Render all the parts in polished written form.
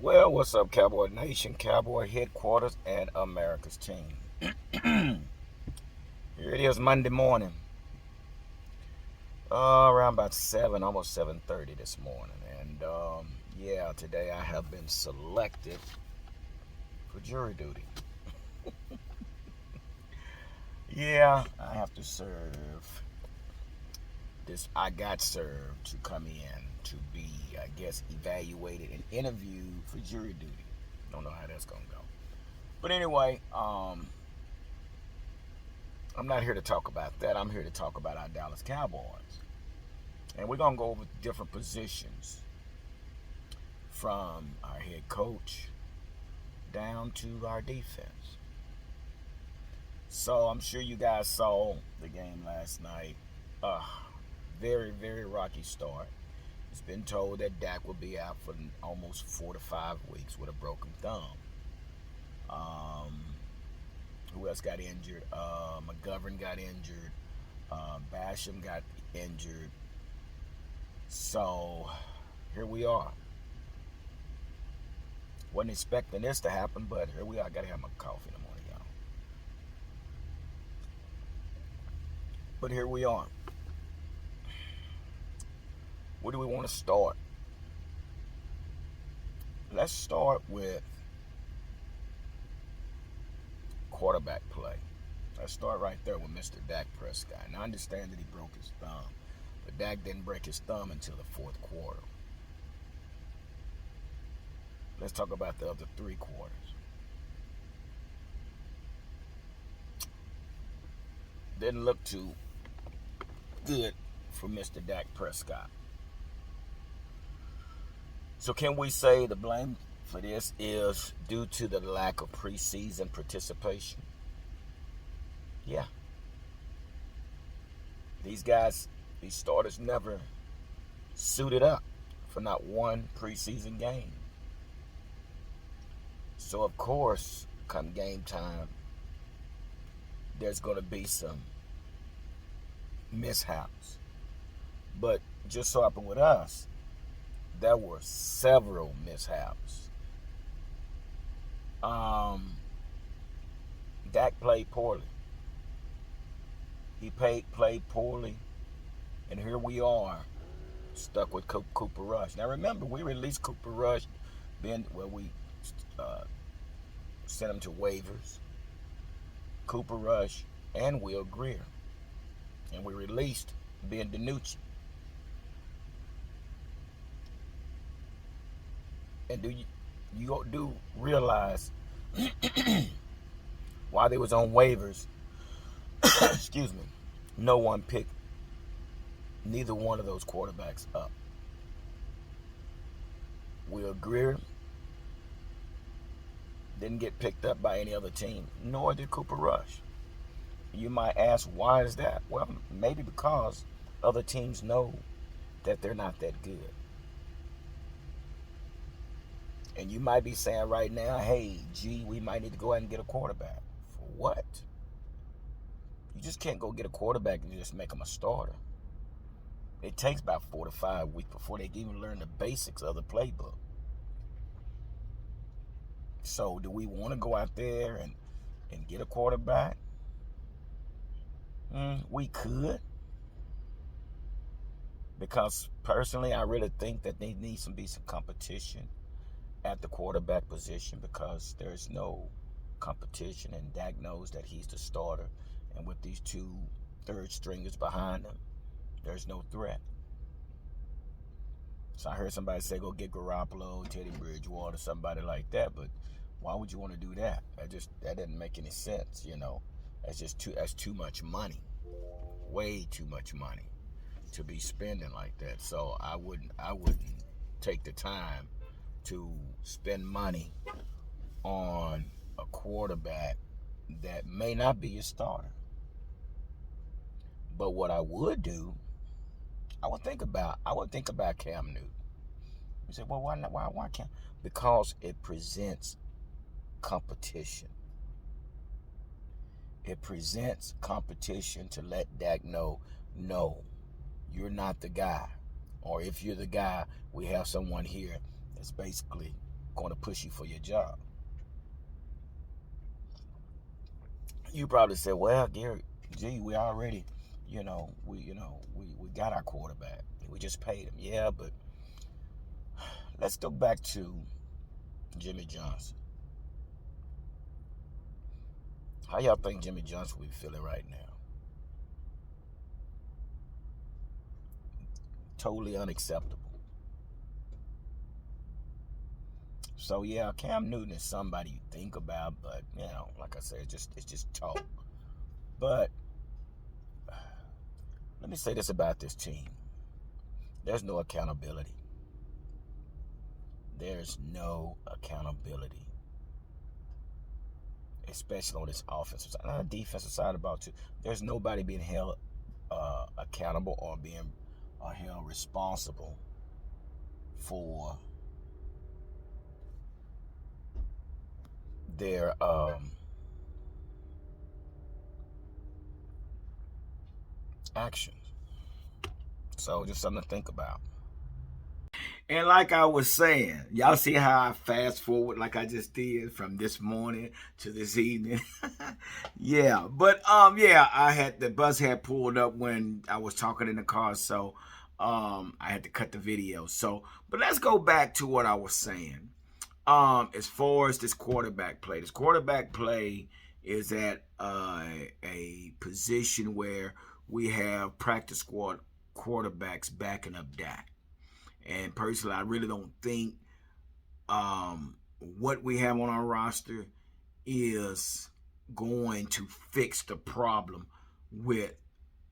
Well, what's up, Cowboy Nation, Cowboy headquarters, and America's team? Here it is, Monday morning. Around about 7, almost 7:30 this morning. And yeah, today I have been selected for jury duty. Yeah, I have to serve this. I got served to come in to be, I guess, evaluated and interviewed for jury duty. Don't know how that's gonna go. But anyway, I'm not here to talk about that. I'm here to talk about our Dallas Cowboys. And we're going to go over different positions from our head coach down to our defense. So I'm sure you guys saw the game last night. Very, very rocky start. It's been told that Dak will be out for almost 4 to 5 weeks with a broken thumb. Who else got injured? McGovern got injured. Basham got injured. So here we are. Wasn't expecting this to happen, but here we are. I gotta have my coffee in the morning, y'all. But here we are. Where do we want to start? Let's start with quarterback play. Let's start right there with Mr. Dak Prescott. Now I understand that he broke his thumb, but Dak didn't break his thumb until the fourth quarter. Let's talk about the other 3 quarters. Didn't look too good for Mr. Dak Prescott. So can we say the blame for this is due to the lack of preseason participation? Yeah. These guys, these starters never suited up for not one preseason game. So of course, come game time, there's going to be some mishaps. But just so happened with us, there were several mishaps. Dak played poorly. He played poorly, and here we are, stuck with Cooper Rush. Now remember, we released Cooper Rush, we sent him to waivers. Cooper Rush and Will Grier, and we released Ben DiNucci. And you do realize while they was on waivers, excuse me, no one picked neither one of those quarterbacks up. Will Grier didn't get picked up by any other team, nor did Cooper Rush. You might ask, why is that? Well, maybe because other teams know that they're not that good. And you might be saying right now, hey, gee, we might need to go out and get a quarterback. For what? You just can't go get a quarterback and just make them a starter. It takes about 4 to 5 weeks before they can even learn the basics of the playbook. So do we want to go out there and get a quarterback? We could. Because personally, I really think that there needs to be some competition at the quarterback position, because there's no competition, and Dak knows that he's the starter, and with these 2 third stringers behind him, there's no threat. So I heard somebody say go get Garoppolo, Teddy Bridgewater, somebody like that, but why would you want to do that? That doesn't make any sense, you know. That's too much money. Way too much money to be spending like that. So I wouldn't take the time to spend money on a quarterback that may not be a starter. But what I would do, I would think about Cam Newton. You say, well, why not? Why can't? Because it presents competition. It presents competition to let Dak know, no, you're not the guy. Or if you're the guy, we have someone here that's basically going to push you for your job. You probably said, well, Gary, gee, we already, we got our quarterback. We just paid him. Yeah, but let's go back to Jimmy Johnson. How y'all think Jimmy Johnson will be feeling right now? Totally unacceptable. So yeah, Cam Newton is somebody you think about, but like I said, it's just talk. But let me say this about this team. There's no accountability. There's no accountability. Especially on this offensive side. Not defensive side about too. There's nobody being held accountable or being held responsible for their actions. So just something to think about. And like I was saying, y'all see how I fast forward like I just did from this morning to this evening. Yeah, but I had the bus had pulled up when I was talking in the car, so I had to cut the video. So, but let's go back to what I was saying. As far as this quarterback play is at a position where we have practice squad quarterbacks backing up Dak. And personally, I really don't think what we have on our roster is going to fix the problem with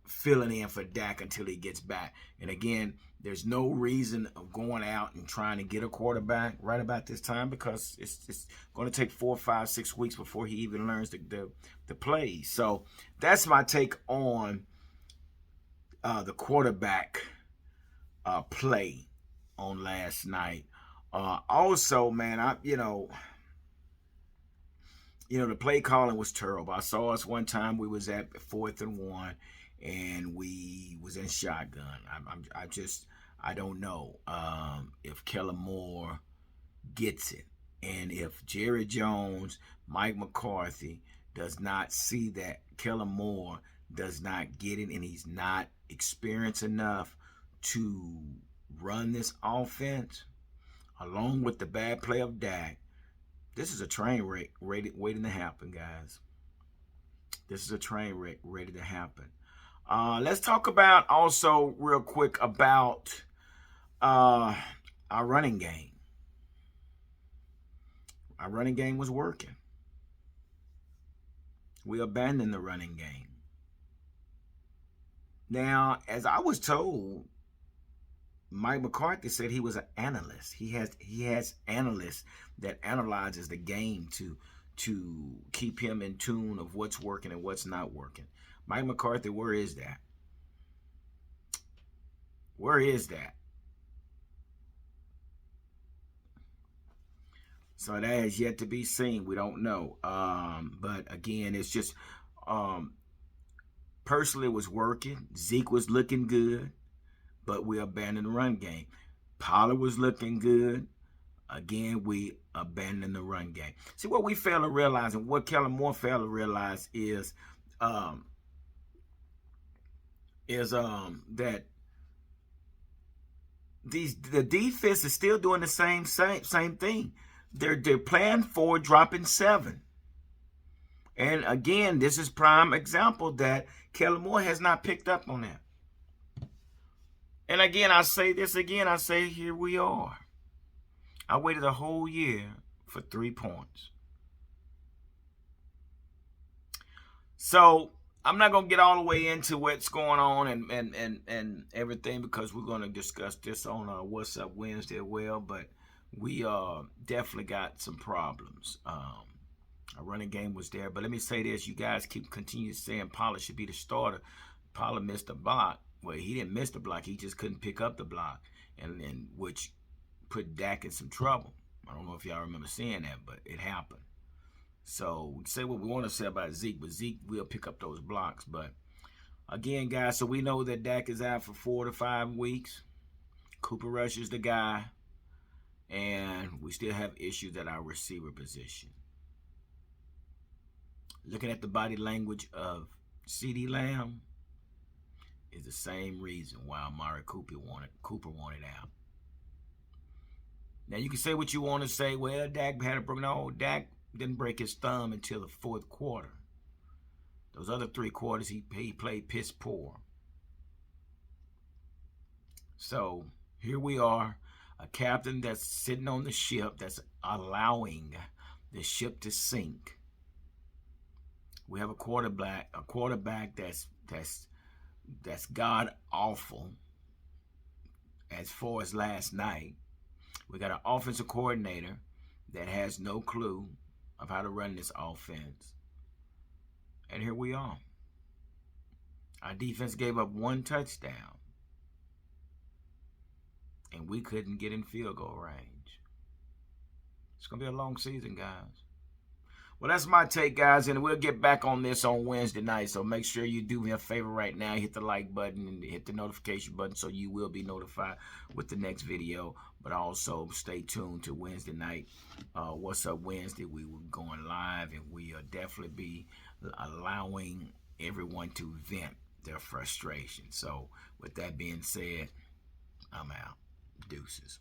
filling in for Dak until he gets back. And again, there's no reason of going out and trying to get a quarterback right about this time, because it's going to take 4, 5, 6 weeks before he even learns the plays. So that's my take on the quarterback play on last night. Also, man, the play calling was terrible. I saw us one time. We was at 4th and 1, and we was in shotgun. I don't know if Kellen Moore gets it, and if Jerry Jones, Mike McCarthy does not see that Kellen Moore does not get it, and he's not experienced enough to run this offense, along with the bad play of Dak, this is a train wreck waiting to happen, guys. This is a train wreck ready to happen. Let's talk about also real quick about our running game. Our running game was working. We abandoned the running game. Now, as I was told, Mike McCarthy said he was an analyst. He has analysts that analyzes the game to keep him in tune of what's working and what's not working. Mike McCarthy, where is that? Where is that? So that has yet to be seen. We don't know. But again, it's just personally it was working. Zeke was looking good, but we abandoned the run game. Pollard was looking good. Again, we abandoned the run game. See, what we fail to realize, and what Kellen Moore failed to realize is that the defense is still doing the same thing. They're playing forward, dropping 7. And again, this is prime example that Kellen Moore has not picked up on that. And again, I say this again. I say here we are. I waited a whole year for 3 points. So I'm not going to get all the way into what's going on and everything, because we're going to discuss this on What's Up Wednesday as well. But we definitely got some problems. Our running game was there. But let me say this. You guys continue saying Pollard should be the starter. Pollard missed a block. Well, he didn't miss the block. He just couldn't pick up the block, and which put Dak in some trouble. I don't know if y'all remember seeing that, but it happened. So we say what we want to say about Zeke, but Zeke will pick up those blocks. But again, guys, so we know that Dak is out for 4 to 5 weeks. Cooper Rush is the guy, and We still have issues at our receiver position. Looking at the body language of CeeDee Lamb is the same reason why Amari Cooper wanted out. Now you can say what you want to say. Well, Dak had a broken. No, Dak didn't break his thumb until the fourth quarter. Those other 3 quarters he played piss poor. So here we are, a captain that's sitting on the ship that's allowing the ship to sink. We have a quarterback that's god awful. As far as last night, we got an offensive coordinator that has no clue of how to run this offense. And here we are. Our defense gave up 1 touchdown. And we couldn't get in field goal range. It's going to be a long season, guys. Well, that's my take, guys, and we'll get back on this on Wednesday night. So make sure you do me a favor right now. Hit the like button and hit the notification button so you will be notified with the next video. But also stay tuned to Wednesday night. What's Up Wednesday? We were going live, and we will definitely be allowing everyone to vent their frustration. So with that being said, I'm out. Deuces.